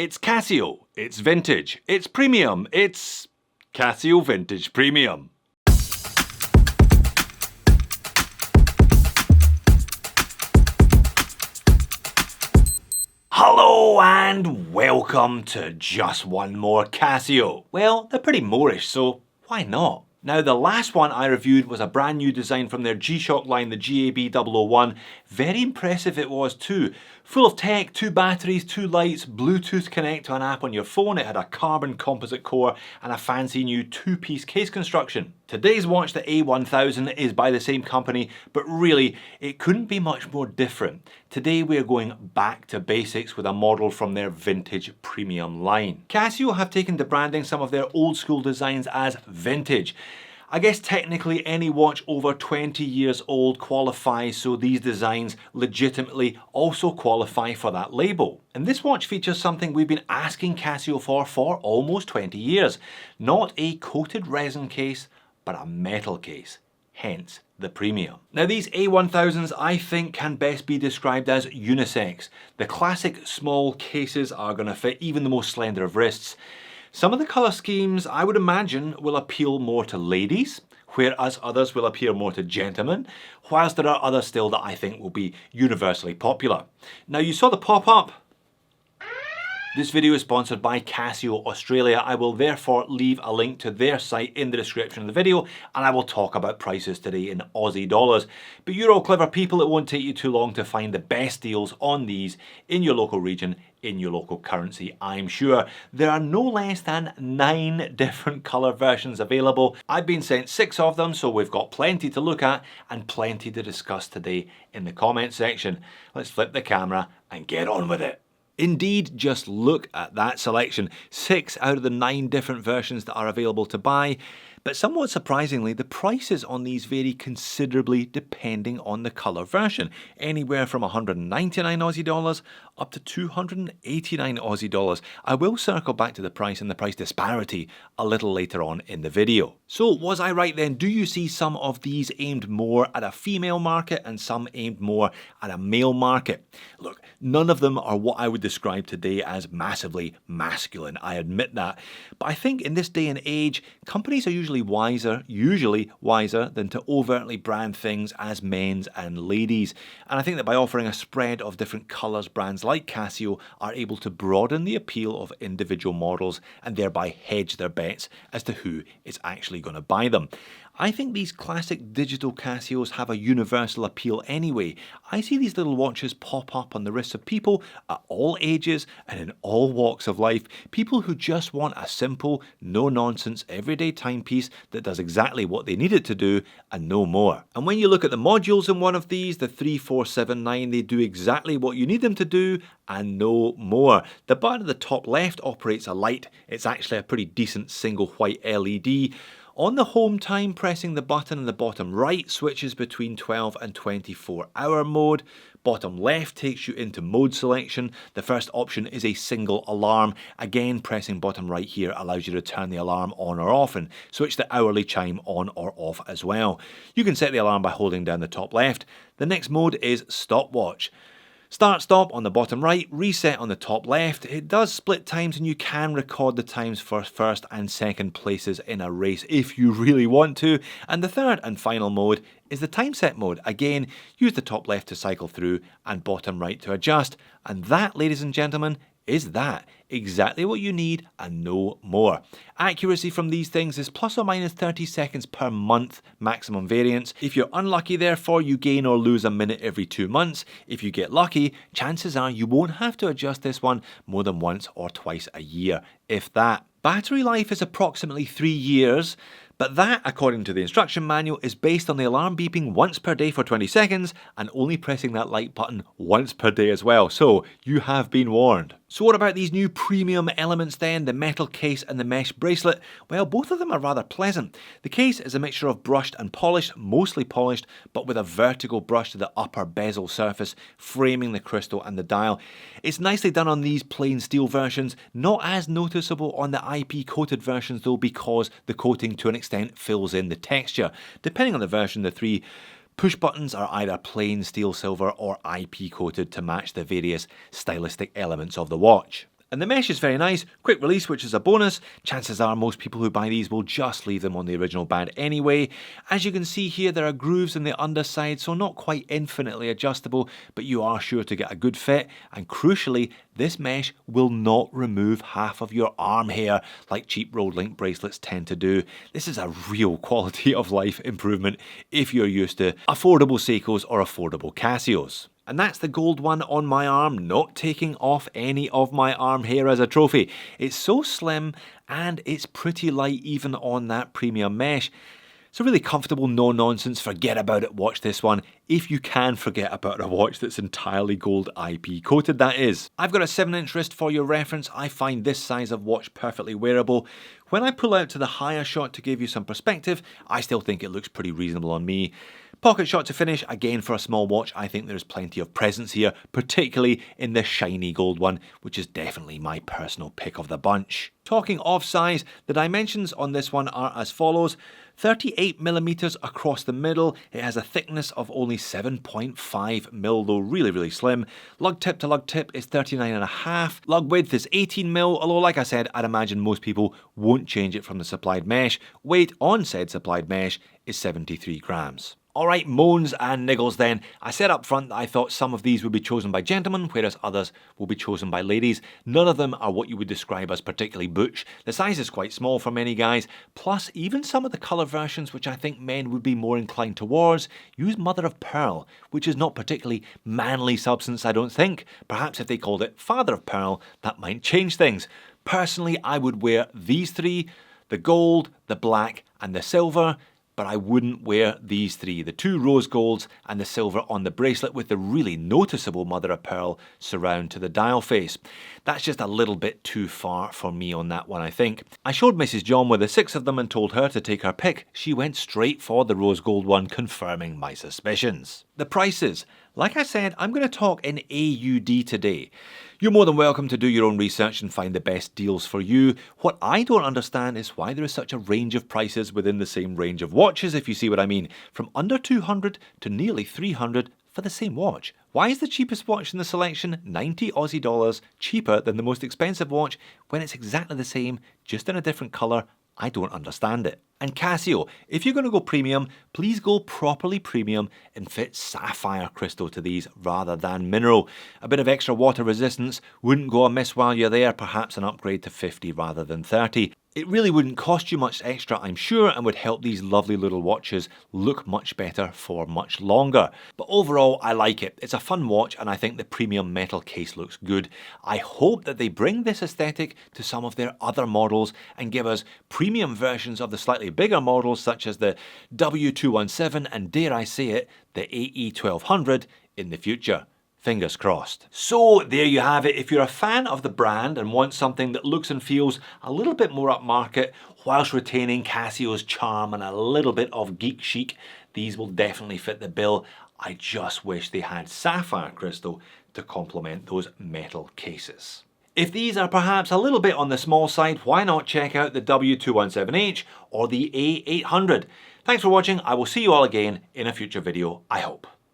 It's Casio, it's vintage, it's premium, it's Casio Vintage Premium. Hello and welcome to just one more Casio. Well, they're pretty moreish, so why not? Now, the last one I reviewed was a brand new design from their G-Shock line, the GAB001. Very impressive it was too. Full of tech, 2 batteries, 2 lights, Bluetooth connect to an app on your phone. It had a carbon composite core and a fancy new 2-piece case construction. Today's watch, the A1000, is by the same company, but really, it couldn't be much more different. Today we're going back to basics with a model from their vintage premium line. Casio have taken to branding some of their old school designs as vintage. I guess technically any watch over 20 years old qualifies, so these designs legitimately also qualify for that label. And this watch features something we've been asking Casio for almost 20 years. Not a coated resin case, but a metal case. Hence the premium. Now these A1000s I think can best be described as unisex. The classic small cases are going to fit even the most slender of wrists. Some of the colour schemes I would imagine will appeal more to ladies, whereas others will appeal more to gentlemen, whilst there are others still that I think will be universally popular. Now you saw the pop-up. This video is sponsored by Casio Australia. I will therefore leave a link to their site in the description of the video, and I will talk about prices today in Aussie dollars. But you're all clever people, it won't take you too long to find the best deals on these in your local region, in your local currency, I'm sure. There are no less than 9 different colour versions available. I've been sent 6 of them, so we've got plenty to look at and plenty to discuss today in the comment section. Let's flip the camera and get on with it. Indeed, just look at that selection. 6 out of the 9 different versions that are available to buy. But somewhat surprisingly, the prices on these vary considerably depending on the colour version. Anywhere from 199 Aussie dollars up to 289 Aussie dollars. I will circle back to the price and the price disparity a little later on in the video. So was I right then? Do you see some of these aimed more at a female market and some aimed more at a male market? Look, none of them are what I would describe today as massively masculine, I admit that. But I think in this day and age, companies are usually wiser than to overtly brand things as men's and ladies. And I think that by offering a spread of different colours, brands like Casio are able to broaden the appeal of individual models and thereby hedge their bets as to who is actually going to buy them. I think these classic digital Casios have a universal appeal anyway. I see these little watches pop up on the wrists of people at all ages and in all walks of life. People who just want a simple, no-nonsense, everyday timepiece that does exactly what they need it to do and no more. And when you look at the modules in one of these, the 3479, they do exactly what you need them to do and no more. The button at the top left operates a light. It's actually a pretty decent single white LED. On the home time, pressing the button in the bottom right switches between 12 and 24 hour mode. Bottom left takes you into mode selection. The first option is a single alarm. Again, pressing bottom right here allows you to turn the alarm on or off and switch the hourly chime on or off as well. You can set the alarm by holding down the top left. The next mode is stopwatch. Start stop on the bottom right, reset on the top left. It does split times and you can record the times for first and second places in a race if you really want to. And the third and final mode is the time set mode. Again, use the top left to cycle through and bottom right to adjust. And that, ladies and gentlemen, is that. Exactly what you need and no more. Accuracy from these things is plus or minus 30 seconds per month maximum variance. If you're unlucky, therefore, you gain or lose a minute every 2 months. If you get lucky, chances are you won't have to adjust this one more than once or twice a year, if that. Battery life is approximately 3 years. But that, according to the instruction manual, is based on the alarm beeping once per day for 20 seconds and only pressing that light button once per day as well. So you have been warned. So what about these new premium elements then, the metal case and the mesh bracelet? Well, both of them are rather pleasant. The case is a mixture of brushed and polished, mostly polished, but with a vertical brush to the upper bezel surface, framing the crystal and the dial. It's nicely done on these plain steel versions, not as noticeable on the IP coated versions though, because the coating to an extent fills in the texture. Depending on the version, the 3 push buttons are either plain steel silver or IP coated to match the various stylistic elements of the watch. And the mesh is very nice, quick release, which is a bonus. Chances are most people who buy these will just leave them on the original band anyway. As you can see here, there are grooves in the underside, so not quite infinitely adjustable, but you are sure to get a good fit. And crucially, this mesh will not remove half of your arm hair like cheap road link bracelets tend to do. This is a real quality of life improvement if you're used to affordable Seikos or affordable Casios. And that's the gold one on my arm, not taking off any of my arm hair as a trophy. It's so slim and it's pretty light even on that premium mesh. It's a really comfortable, no-nonsense, forget about it watch, this one, if you can forget about a watch that's entirely gold IP coated, that is. I've got a 7-inch wrist for your reference. I find this size of watch perfectly wearable. When I pull out to the higher shot to give you some perspective, I still think it looks pretty reasonable on me. Pocket shot to finish, again for a small watch, I think there's plenty of presence here, particularly in the shiny gold one, which is definitely my personal pick of the bunch. Talking of size, the dimensions on this one are as follows. 38mm across the middle, it has a thickness of only 7.5mm, though really slim. Lug tip to lug tip is 39.5, lug width is 18mm, although like I said, I'd imagine most people won't change it from the supplied mesh. Weight on said supplied mesh is 73 grams. Alright, moans and niggles then. I said up front that I thought some of these would be chosen by gentlemen, whereas others will be chosen by ladies. None of them are what you would describe as particularly butch. The size is quite small for many guys, plus even some of the colour versions, which I think men would be more inclined towards, use mother of pearl, which is not particularly manly substance, I don't think. Perhaps if they called it father of pearl, that might change things. Personally, I would wear these three, the gold, the black and the silver, but I wouldn't wear these three, the two rose golds and the silver on the bracelet with the really noticeable mother of pearl surround to the dial face. That's just a little bit too far for me on that one, I think. I showed Mrs. John with the 6 of them and told her to take her pick. She went straight for the rose gold one, confirming my suspicions. The prices. Like I said, I'm going to talk in AUD today. You're more than welcome to do your own research and find the best deals for you. What I don't understand is why there is such a range of prices within the same range of watches, if you see what I mean. From under 200 to nearly 300 for the same watch. Why is the cheapest watch in the selection 90 Aussie dollars cheaper than the most expensive watch when it's exactly the same, just in a different colour? I don't understand it. And Casio, if you're going to go premium, please go properly premium and fit sapphire crystal to these rather than mineral. A bit of extra water resistance wouldn't go amiss while you're there, perhaps an upgrade to 50 rather than 30. It really wouldn't cost you much extra, I'm sure, and would help these lovely little watches look much better for much longer. But overall, I like it. It's a fun watch and I think the premium metal case looks good. I hope that they bring this aesthetic to some of their other models and give us premium versions of the slightly bigger models such as the W217 and, dare I say it, the AE1200 in the future. Fingers crossed. So there you have it. If you're a fan of the brand and want something that looks and feels a little bit more upmarket whilst retaining Casio's charm and a little bit of geek chic, these will definitely fit the bill. I just wish they had sapphire crystal to complement those metal cases. If these are perhaps a little bit on the small side, why not check out the W217H or the A800? Thanks for watching. I will see you all again in a future video, I hope.